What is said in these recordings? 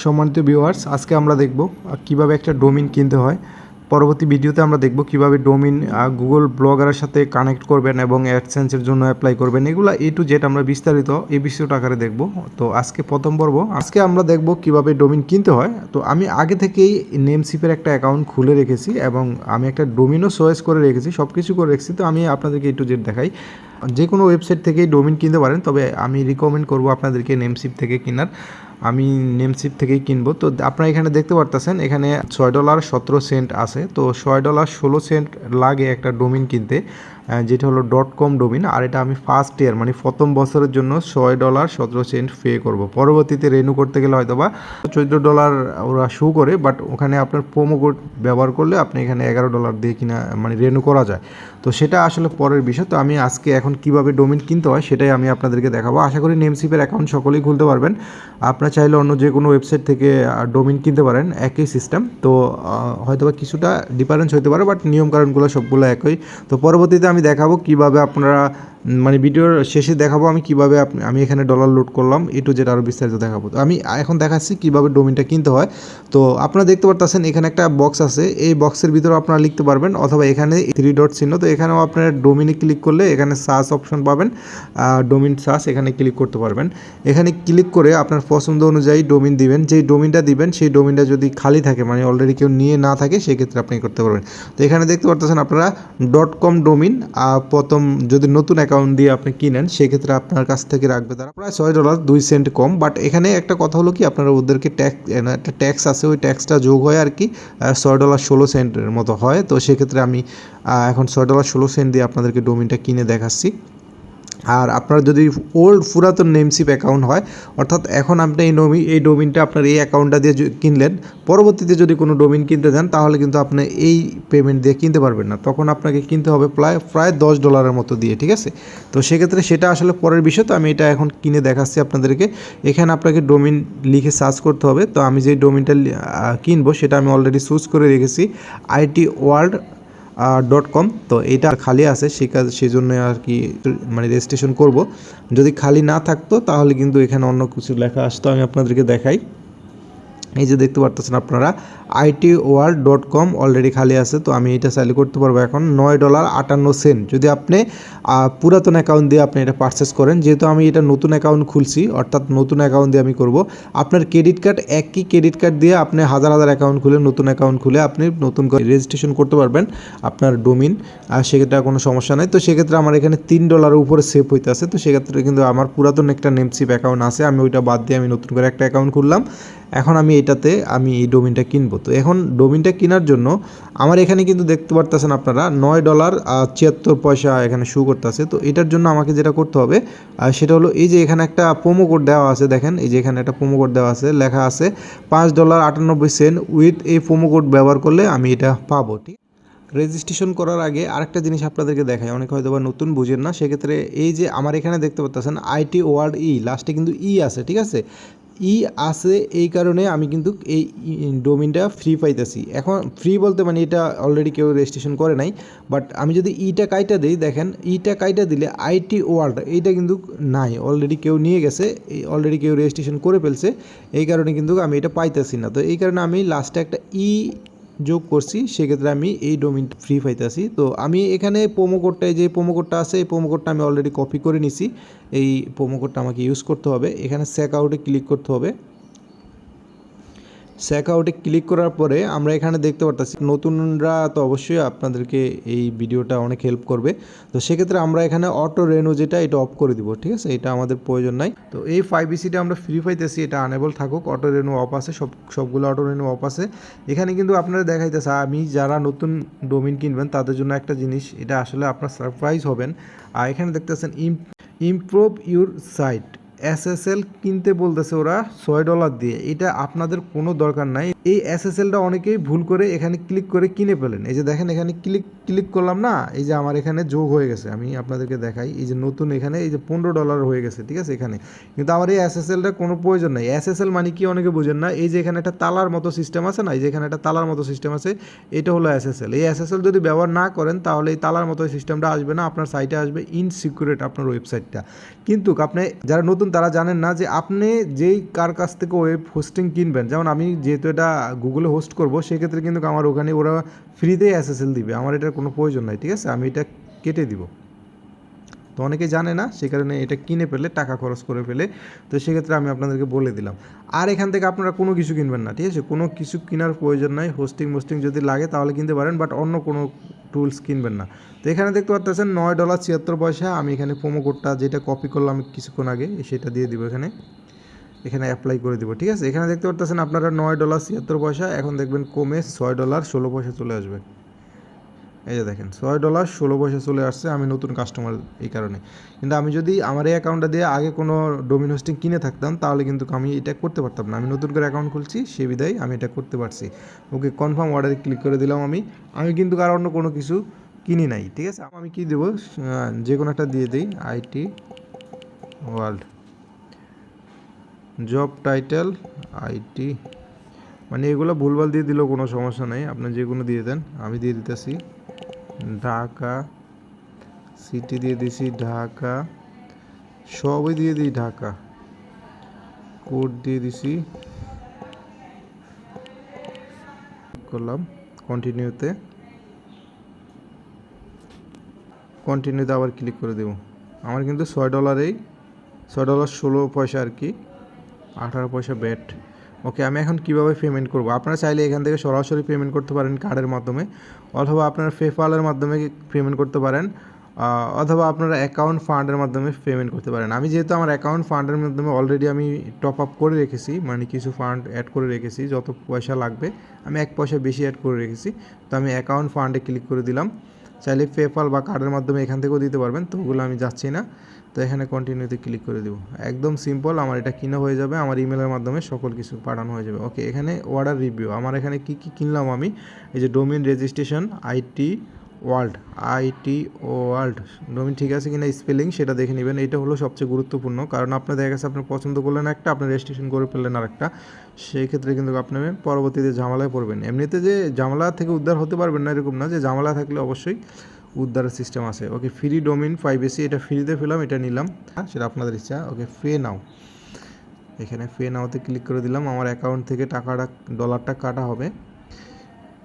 সম্মানিত ভিউয়ার্স, আজকে আমরা দেখব কিভাবে একটা ডোমেইন কিনতে হয়। পরবর্তী ভিডিওতে আমরা দেখব কিভাবে ডোমেইন গুগল ব্লগারের সাথে কানেক্ট করবেন এবং অ্যাডসেন্সের জন্য অ্যাপ্লাই করবেন। এগুলো A to Z আমরা বিস্তারিত এই বিষয়টা আকারে দেখব। তো আজকে প্রথম পর্ব, আজকে আমরা দেখব কিভাবে ডোমেইন কিনতে হয়। তো আমি আগে থেকেই নেমসিপের একটা অ্যাকাউন্ট খুলে রেখেছি এবং আমি একটা ডোমেইনও চয়েস করে রেখেছি, সব কিছু করে রেখেছি। তো আমি আপনাদেরকে A to Z দেখাই। যে কোনো ওয়েবসাইট থেকেই ডোমেইন কিনতে পারেন, তবে আমি রিকমেন্ড করব আপনাদেরকে নেমসিপ থেকে কেনার। আমি নেমসিপ থেকেই কিনবো। তো আপনারা এখানে দেখতে পারতেছেন, এখানে $6.17 আছে। তো $6.16 লাগে একটা ডোমেইন কিনতে, যেটা হলো .com ডোমেইন। আর এটা আমি ফার্স্ট ইয়ার মানে প্রথম বছরের জন্য $6.17 পে করব। পরবর্তীতে রেনু করতে গেলে হয়তো বা $14 ওরা শো করে, বাট ওখানে আপনার প্রোমো কোড ব্যবহার করলে আপনি এখানে $11 দিয়ে কিনা মানে রেনু করা যায়। তো সেটা আসলে পরের বিষয়। তো আমি আজকে এখন কিভাবে ডোমেইন কিনতে হয় সেটাই আমি আপনাদেরকে দেখাবো। আশা করি নেমসিপের অ্যাকাউন্ট সকলেই খুলতে পারবেন। আপনারা চাইলে অন্য যে কোনো ওয়েবসাইট থেকে ডোমেইন কিনতে পারেন, একই সিস্টেম। তো হয়তোবা কিছুটা ডিফারেন্স হতে পারে, বাট নিয়মকানুনগুলো সবগুলো একই। তো পরবর্তীতে আমি দেখাবো কিভাবে আপনারা মানে ভিডিওর শেষে দেখাবো আমি কিভাবে আমি এখানে ডলার লোড করলাম, A to Z আরও বিস্তারিত দেখাবো। তো আমি এখন দেখাচ্ছি কিভাবে ডোমেইনটা কিনতে হয়। তো আপনারা দেখতে পারতেছেন এখানে একটা বক্স আছে, এই বক্সের ভিতরে আপনারা লিখতে পারবেন, অথবা এখানে 3 ডট চিহ্ন। তো এখানেও আপনার ডোমেইনে ক্লিক করলে এখানে সার্চ অপশন পাবেন, ডোমেইন সার্চ, এখানে ক্লিক করতে পারবেন। এখানে ক্লিক করে আপনার পছন্দ অনুযায়ী ডোমেইন দিবেন। যেই ডোমেইনটা দিবেন সেই ডোমেইনটা যদি খালি থাকে মানে অলরেডি কেউ নিয়ে না থাকে, সেক্ষেত্রে আপনি করতে পারবেন। তো এখানে দেখতে পারতেছেন আপনারা .com ডোমেইন প্রথম যদি নতুন অ্যাকাউন্ট দিয়ে আপনি কিনেন, সেক্ষেত্রে আপনার কাছ থেকে রাখবে তারা প্রায় $6.02 কম। বাট এখানে একটা কথা হলো কি, আপনারা ওদেরকে একটা ট্যাক্স আছে, ওই ট্যাক্সটা যোগ হয় আর কি $6.16 মতো হয়। তো সেক্ষেত্রে আমি এখন $6.16 দিয়ে আপনাদেরকে ডোমেইনটা কিনে দেখাচ্ছি। আর আপনার যদি পুরাতন নেমসিপ অ্যাকাউন্ট হয়, অর্থাৎ এখন আপনি এই ডোমেইনটা আপনার এই অ্যাকাউন্টটা দিয়ে কিনলেন, পরবর্তীতে যদি কোনো ডোমেইন কিনতে যান তাহলে কিন্তু আপনি এই পেমেন্ট দিয়ে কিনতে পারবেন না, তখন আপনাকে কিনতে হবে প্রায় $10 মতো দিয়ে, ঠিক আছে। তো সেক্ষেত্রে সেটা আসলে পরের বিষয়। তো আমি এটা এখন কিনে দেখাচ্ছি আপনাদেরকে। এখানে আপনাকে ডোমেইন লিখে সার্চ করতে হবে। তো আমি যে ডোমেইনটা কিনবো সেটা আমি অলরেডি চুজ করে রেখেছি, itworld.com। তো এটা খালি আছে, সেই জন্য আর কি মানে রেজিস্ট্রেশন করব। যদি খালি না থাকতো তাহলে কিন্তু এখানে অন্য কিছু লেখা আসতো, আমি আপনাদেরকে দেখাই। এই যে দেখতে পারতেছেন আপনারা itworld.com অলরেডি খালি আছে। তো আমি এটা চাইলে করতে পারবো এখন $9.58 যদি আপনি পুরাতন অ্যাকাউন্ট দিয়ে আপনি এটা পারচেস করেন। যেহেতু আমি এটা নতুন অ্যাকাউন্ট খুলছি, অর্থাৎ নতুন অ্যাকাউন্ট দিয়ে আমি করব। আপনার ক্রেডিট কার্ড, একই ক্রেডিট কার্ড দিয়ে আপনি হাজার অ্যাকাউন্ট খুলে, নতুন অ্যাকাউন্ট খুলে আপনি নতুন করে রেজিস্ট্রেশন করতে পারবেন আপনার ডোমেইন, আর সেক্ষেত্রে কোনো সমস্যা নেই। তো সেক্ষেত্রে আমার এখানে $3 উপরে সেভ হইতে আছে। তো সেক্ষেত্রে কিন্তু আমার পুরাতন একটা নেমসিপ অ্যাকাউন্ট আছে, আমি ওইটা বাদ দিয়ে আমি নতুন করে একটা অ্যাকাউন্ট খুললাম। এখন আমি এটাতে আমি এই ডোমেইনটা কিনবো। তো এখন ডোমেইনটা কেনার জন্য আমার এখানে কিন্তু দেখতে পারতেছেন আপনারা $9.76 এখানে শো করতেছে। তো এটার জন্য আমাকে যেটা করতে হবে সেটা হলো, এই যে এখানে একটা প্রোমো কোড দেওয়া আছে, দেখেন এই যে এখানে একটা প্রোমো কোড দেওয়া আছে, লেখা আছে $5.98 উইথ এই প্রোমো কোড ব্যবহার করলে আমি এটা পাবো, ঠিক। রেজিস্ট্রেশন করার আগে আরেকটা জিনিস আপনাদেরকে দেখাই, অনেকে হয়তো বা নতুন বুঝেন না, সেক্ষেত্রে এই যে আমার এখানে দেখতে পাচ্ছেন itworld লাস্টে কিন্তু আছে, ঠিক আছে। আছে, এই কারণে আমি কিন্তু এই ডোমেইনটা ফ্রি পাইতেছি। এখন ফ্রি বলতে মানে এটা অলরেডি কেউ রেজিস্ট্রেশন করে নাই, বাট আমি যদি ইটা কাইটা দিই, দেখেন ইটা কাইটা দিলে itworld এইটা কিন্তু নাই, অলরেডি কেউ নিয়ে গেছে, অলরেডি কেউ রেজিস্ট্রেশন করে ফেলছে, এই কারণে কিন্তু আমি এটা পাইতেছি না। তো এই কারণে আমি লাস্টে একটা যোগ করছি, সেক্ষেত্রে আমি এই ডোমেইনটা ফ্রি পাইতেছি। তো আমি এখানে প্রোমো কোডটা, যে প্রোমো কোডটা আছে, এই প্রোমো কোডটা আমি অলরেডি কপি করে নিছি। এই প্রোমো কোডটা আমাকে ইউজ করতে হবে। এখানে চেক আউটে ক্লিক করতে হবে। চেক আউটে ক্লিক করার পরে আমরা এখানে দেখতে পারতেছি, নতুনরা তো অবশ্যই আপনাদেরকে এই ভিডিওটা অনেক হেল্প করবে। তো সেক্ষেত্রে আমরা এখানে অটো রেনু যেটা, এটা অফ করে দিব, ঠিক আছে, এটা আমাদের প্রয়োজন নাই। তো এই 5ECটা আমরা ফ্রি পাইতেছি, এটা আনেবল থাকুক, অটো রেনু অফ আছে, সবগুলো অটো রেনু অফ আছে। এখানে কিন্তু আপনারা দেখাইতেছে, আমি যারা নতুন ডোমেইন কিনবেন তাদের জন্য একটা জিনিস, এটা আসলে আপনার সারপ্রাইজ হবেন। আর এখানে দেখতেছেন ইমপ্রুভ ইউর সাইট SSL কিনতে বলতেছে ওরা $6 দিয়ে। এটা আপনাদের কোনো দরকার নাই। এই SSLটা অনেকেই ভুল করে এখানে ক্লিক করে কিনে ফেলেন। এই যে দেখেন এখানে ক্লিক করলাম না, এই যে আমার এখানে যোগ হয়ে গেছে, আমি আপনাদেরকে দেখাই, এই যে নতুন এখানে এই যে $15 হয়ে গেছে, ঠিক আছে এখানে। কিন্তু আমার এই SSLটা কোনো প্রয়োজন নাই। SSL মানে কি অনেকে বুঝেন না, এই যে এখানে একটা তালার মতো সিস্টেম আছে না, এই যে এখানে একটা তালার মতো সিস্টেম আছে, এটা হলো SSL। এই SSL যদি ব্যবহার না করেন তাহলে এই তালার মতো সিস্টেমটা আসবে না, আপনার সাইটে আসবে ইনসিকিউরেট আপনার ওয়েবসাইটটা। কিন্তু আপনি যারা নতুন তারা জানেন না যে আপনি যেই কার কাছ থেকে ওয়েব হোস্টিং কিনবেন, যেমন আমি যেহেতু এটা গুগলে হোস্ট করব, সেক্ষেত্রে কিন্তু আমার ওখানে ওরা ফ্রিতেই এসএসএল দিবে, আমার এটার কোনো প্রয়োজন নাই, ঠিক আছে, আমি এটা কেটে দিব। তো অনেকে জানে না, সে কারণে এটা কিনে ফেলে, টাকা খরচ করে ফেলে। তো সেক্ষেত্রে আমি আপনাদেরকে বলে দিলাম। আর এখান থেকে আপনারা কোনো কিছু কিনবেন না, ঠিক আছে, কোনো কিছু কেনার প্রয়োজন নাই। হোস্টিং যদি লাগে তাহলে কিনতে পারেন, বাট অন্য কোনো টুলস কিনবেন না। তো এখানে দেখতে পাচ্ছেন $9.76। আমি এখানে প্রোমো কোডটা যেটা কপি করলাম কিছুক্ষণ আগে, সেটা দিয়ে দিব এখানে অ্যাপ্লাই করে দিব, ঠিক আছে। এখানে দেখতে পাচ্ছেন আপনারা $9.76, এখন দেখবেন কমে $6.16 চলে আসবে। এই যে দেখেন $6.16 চলে আসছে, আমি নতুন কাস্টমার এই কারণে। কিন্তু আমি যদি আমার এই অ্যাকাউন্টটা দিয়ে আগে কোনো ডোমিন হোস্টিং কিনে থাকতাম, তাহলে কিন্তু আমি এটা করতে পারতাম না। আমি নতুন করে অ্যাকাউন্ট খুলছি, সে বিদায় আমি এটা করতে পারছি। ওকে, কনফার্ম অর্ডারে ক্লিক করে দিলাম। আমি কিন্তু কারো অন্য কোনো কিছু কিনি নাই, ঠিক আছে। আমি কি দেবো, যে কোনো একটা দিয়ে দিই, IT world, job title IT, মানে এগুলো ভুলভাল দিয়ে দিলেও কোনো সমস্যা নেই, আপনি যে কোনো দিয়ে দেন। আমি দিয়ে দিতেছি ঢাকা, সিটি দিয়ে দিছি ঢাকা, সবই দিয়ে দিই ঢাকা, কোড দিয়ে দিছি, করলাম কন্টিনিউতে আবার ক্লিক করে দেব। আমার কিন্তু $6.16 আর কি, 18 পয়সা ব্যাট। ওকে, আমি এখন কিভাবে পেমেন্ট করব? আপনারা চাইলে এখান থেকে সরাসরি পেমেন্ট করতে পারেন কার্ডের মাধ্যমে, অথবা আপনারা পেপ্যালের মাধ্যমে পেমেন্ট করতে পারেন, অথবা আপনারা অ্যাকাউন্ট ফান্ডের মাধ্যমে পেমেন্ট করতে পারেন। আমি যেহেতু আমার অ্যাকাউন্ট ফান্ডের মাধ্যমে অলরেডি আমি টপ আপ করে রেখেছি, মানে কিছু ফান্ড অ্যাড করে রেখেছি, যত পয়সা লাগবে আমি 1 পয়সা বেশি অ্যাড করে রেখেছি। তো আমি অ্যাকাউন্ট ফান্ডে ক্লিক করে দিলাম। চাইলে পেপ্যাল বা কার্ডের মাধ্যমে এখান থেকেও দিতে পারবেন, তো ওগুলো আমি যাচ্ছি না। তো এখানে কন্টিনিউতে ক্লিক করে দেবো। একদম সিম্পল, আমার এটা কিনা হয়ে যাবে, আমার ইমেলের মাধ্যমে সকল কিছু পাঠানো হয়ে যাবে। ওকে, এখানে অর্ডার রিভিউ, আমার এখানে কী কী কিনলাম আমি, এই যে domain registration IT world domain ঠিক আছে কিনা স্পেলিং সেটা দেখে নেবেন। এটা হলো সবচেয়ে গুরুত্বপূর্ণ, কারণ আপনার দেখা গেছে আপনি পছন্দ করলেন একটা, আপনি রেজিস্ট্রেশন করে ফেললেন আর একটা, সেই ক্ষেত্রে কিন্তু আপনি পরবর্তীতে ঝামেলায় পড়বেন। এমনিতে যে ঝামেলা থেকে উদ্ধার হতে পারবেন না এরকম না, যে ঝামেলা থাকলে অবশ্যই উদ্ধারের সিস্টেম আছে। ওকে, ফ্রি ডোমেইন 5AC, এটা ফ্রিতে পেলাম, এটা নিলাম, সেটা আপনাদের ইচ্ছা। ওকে, পে নাও, এখানে পে নাওতে ক্লিক করে দিলাম। আমার অ্যাকাউন্ট থেকে ডলারটা কাটা হবে,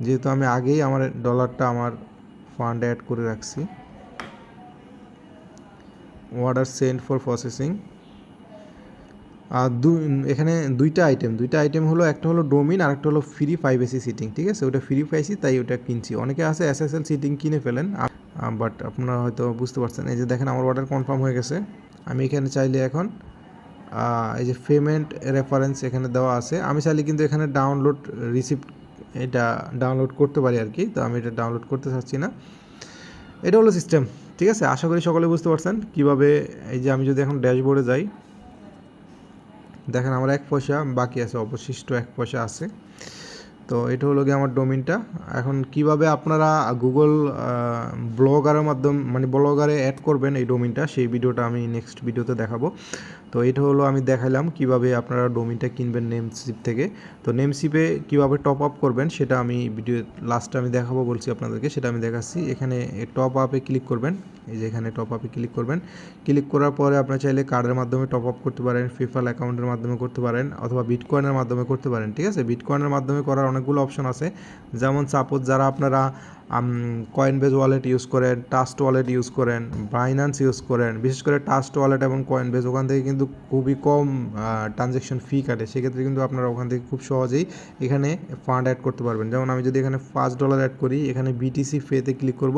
যেহেতু আমি আগেই আমার ডলারটা আমার ফান্ড অ্যাড করে রাখছি। Order send for processing. আর এখানে দুইটা আইটেম হলো, একটা হলো ডোমিন আর একটা হলো ফ্রি 5AC সিটিং, ঠিক আছে। ওটা ফ্রি পাইছি তাই ওটা কিনছি। অনেকে আছে এসএসএল সিটিং কিনে ফেলেন, বাট আপনারা হয়তো বুঝতে পারছেন। এই যে দেখেন আমার অর্ডার কনফার্ম হয়ে গেছে। আমি এখানে চাইলে এখন এই যে পেমেন্ট রেফারেন্স এখানে দেওয়া আছে, আমি চাইলে কিন্তু এখানে ডাউনলোড রিসিপ্ট এটা ডাউনলোড করতে পারি আর কি। তো আমি এটা ডাউনলোড করতে চাচ্ছি না। এটা হলো সিস্টেম, ঠিক আছে। আশা করি সকলে বুঝতে পারছেন কীভাবে। এই যে আমি যদি এখন ড্যাশবোর্ডে যাই, দেখেন আমার 1 পয়সা বাকি আছে, অবশিষ্ট 1 পয়সা আছে। তো এটা হলো গিয়ে আমার ডোমিনটা। এখন কিভাবে আপনারা গুগল ব্লগারের মাধ্যমে, মানে ব্লগারে অ্যাড করবেন এই ডোমিনটা, সেই ভিডিওটা আমি নেক্সট ভিডিওতে দেখাবো। তো এটা হলো আমি দেখালাম কিভাবে আপনারা ডোমিনটা কিনবেন নেমশিপ থেকে। তো নেমশিপে কিভাবে টপ আপ করবেন সেটা আমি ভিডিও লাস্টে আমি দেখাবো বলছি আপনাদেরকে, সেটা আমি দেখাচ্ছি। এখানে টপ আপে ক্লিক করবেন, এই যে এখানে টপ আপে ক্লিক করবেন। ক্লিক করার পরে আপনারা চাইলে কার্ডের মাধ্যমে টপ আপ করতে পারেন, পেপ্যাল অ্যাকাউন্টের মাধ্যমে করতে পারেন, অথবা বিটকয়েনের মাধ্যমে করতে পারেন, ঠিক আছে। বিটকয়েনের মাধ্যমে করার অনেকগুলো অপশন আছে, যেমন সাপোজ যারা আপনারা কয়েনবেজ ওয়ালেট ইউজ করেন, ট্রাস্ট ওয়ালেট ইউজ করেন, বাইন্যান্স ইউজ করেন, বিশেষ করে ট্রাস্ট ওয়ালেট এবং কয়েনবেজ, ওখান থেকে কিন্তু খুবই কম ট্রানজ্যাকশন ফি কাটে। সেক্ষেত্রে কিন্তু আপনারা ওখান থেকে খুব সহজেই এখানে ফান্ড অ্যাড করতে পারবেন। যেমন আমি যদি এখানে $5 অ্যাড করি, এখানে বিটিসি ফেতে ক্লিক করব,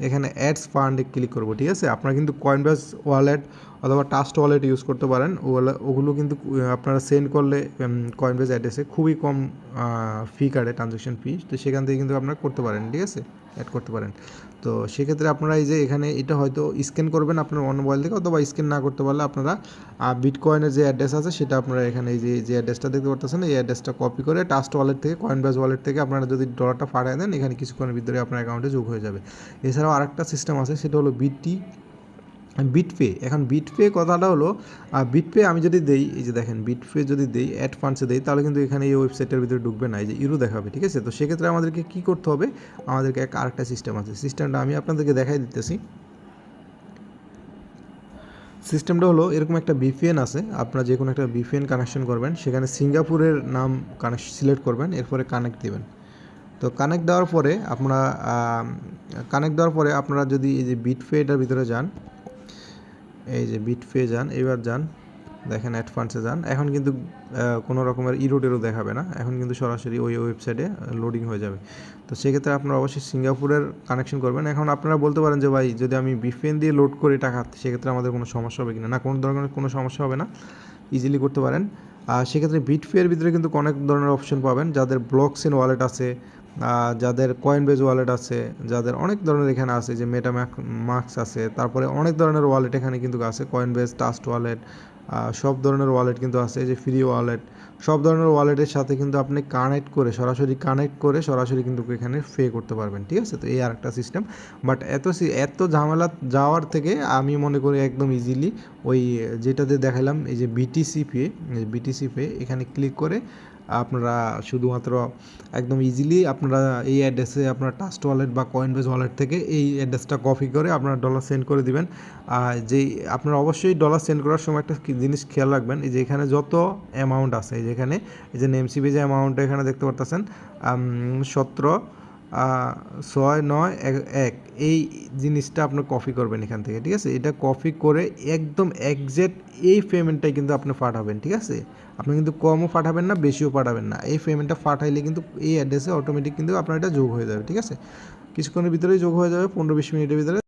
এখানে অ্যাডস ফান্ডে ক্লিক করব, ঠিক আছে। আপনারা কিন্তু কয়েনবেজ ওয়ালেট অথবা ট্রাস্ট ওয়ালেট ইউজ করতে পারেন, ওগুলো কিন্তু আপনারা সেন্ড করলে কয়েনবেজ অ্যাড্রেসে খুবই কম ফি কাটে, ট্রানজ্যাকশন ফি। তো সেখান থেকে কিন্তু আপনারা করতে পারেন, ঠিক আছে, অ্যাড করতে পারেন। তো সেক্ষেত্রে আপনারা এই যে এখানে এটা হয়তো স্ক্যান করবেন আপনার অন্য মোবাইল থেকে, অথবা স্ক্যান না করতে পারলে আপনারা বিটকয়েনের যে অ্যাড্রেস আছে সেটা আপনারা এখানে এই যে অ্যাড্রেসটা দেখতে পাচ্ছেন, এই অ্যাড্রেসটা কপি করে ট্রাস্ট ওয়ালেট থেকে, কয়েনবেজ ওয়ালেট থেকে আপনারা যদি ডলারটা পাঠিয়ে দেন, এখানে কিছুক্ষণের ভিতরে আপনার অ্যাকাউন্টে যোগ হয়ে যাবে। এছাড়াও আরেকটা সিস্টেম আছে, সেটা হলো বিটপে। এখন বিটপে কথাটা হলো, বিটপে আমি যদি দেই, এই যে দেখেন বিটপে যদি দেই, অ্যাড ফান্ডসে দেই, তাহলে কিন্তু এখানে এই ওয়েবসাইটের ভিতরে ঢুকবে না, এই যে ইউরো দেখাবে, ঠিক আছে। তো সেক্ষেত্রে আমাদেরকে কী করতে হবে, আমাদেরকে আরেকটা সিস্টেম আছে, সিস্টেমটা আমি আপনাদেরকে দেখাই দিতেছি। সিস্টেমটা হলো এরকম একটা ভিপিএন আছে, আপনারা যে কোনো একটা ভিপিএন কানেকশন করবেন, সেখানে সিঙ্গাপুরের নাম সিলেক্ট করবেন, এরপরে কানেক্ট দিবেন। তো কানেক্ট দেওয়ার পরে আপনারা যদি এই যে বিটফে এটার ভিতরে যান, এই যে বিটফে যান, এবার যান, দেখেন অ্যাডভান্সে যান, এখন কিন্তু কোনো রকমের ইরোডেরও দেখাবে না, এখন কিন্তু সরাসরি ওই ওয়েবসাইটে লোডিং হয়ে যাবে। তো সেক্ষেত্রে আপনারা অবশ্যই সিঙ্গাপুরের কানেকশন করবেন। এখন আপনারা বলতে পারেন যে ভাই যদি আমি ভিপিএন দিয়ে লোড করি টাকা, সেক্ষেত্রে আমাদের কোনো সমস্যা হবে কিনা? না, কোনো ধরনের কোনো সমস্যা হবে না, ইজিলি করতে পারেন। আর সেক্ষেত্রে বিটফের ভিতরে কিন্তু অনেক ধরনের অপশন পাবেন, যাদের ব্লকচেন ওয়ালেট আছে, যাদের কয়েনবেজ ওয়ালেট আছে, যাদের অনেক ধরনের এখানে আছে, যে মার্কস আছে, তারপরে অনেক ধরনের ওয়ালেট এখানে কিন্তু আছে, কয়েনবেজ, ট্রাস্ট ওয়ালেট, সব ধরনের ওয়ালেট কিন্তু আছে, যে ফ্রি ওয়ালেট, সব ধরনের ওয়ালেটের সাথে কিন্তু আপনি সরাসরি কানেক্ট করে সরাসরি কিন্তু এখানে পে করতে পারবেন, ঠিক আছে? তো এই আর একটা সিস্টেম। বাট এত ঝামেলা যাওয়ার থেকে আমি মনে করি একদম ইজিলি ওই যেটাতে দেখালাম, এই যে বিটিসি পে, এখানে ক্লিক করে আপনারা শুধুমাত্র একদম ইজিলি আপনারা এই অ্যাড্রেসে আপনার ট্রাস্ট ওয়ালেট বা কয়েনবেজ ওয়ালেট থেকে এই অ্যাড্রেসটা কপি করে আপনারা ডলার সেন্ড করে দিবেন। যেই আপনারা অবশ্যই ডলার সেন্ড করার সময় একটা জিনিস খেয়াল রাখবেন, এই যে এখানে যত অ্যামাউন্ট আছে, এই যে এখানে এই যে নেমসিপি যে অ্যামাউন্টটা এখানে দেখতে পারতেছেন, 17,6,9,1, এই জিনিসটা আপনি কপি করবেন এখান থেকে, ঠিক আছে? এটা কপি করে একদম একজ্যাক্ট এই পেমেন্টটাই কিন্তু আপনি পাঠাবেন, ঠিক আছে? আপনি কিন্তু কমও পাঠাবেন না, বেশিও পাঠাবেন না, এই পেমেন্টটা পাঠাইলে কিন্তু এই অ্যাড্রেসে অটোমেটিক কিন্তু আপনার এটা যোগ হয়ে যাবে, ঠিক আছে? কিছুক্ষণের ভিতরেই যোগ হয়ে যাবে, 15-20 মিনিটের ভিতরে।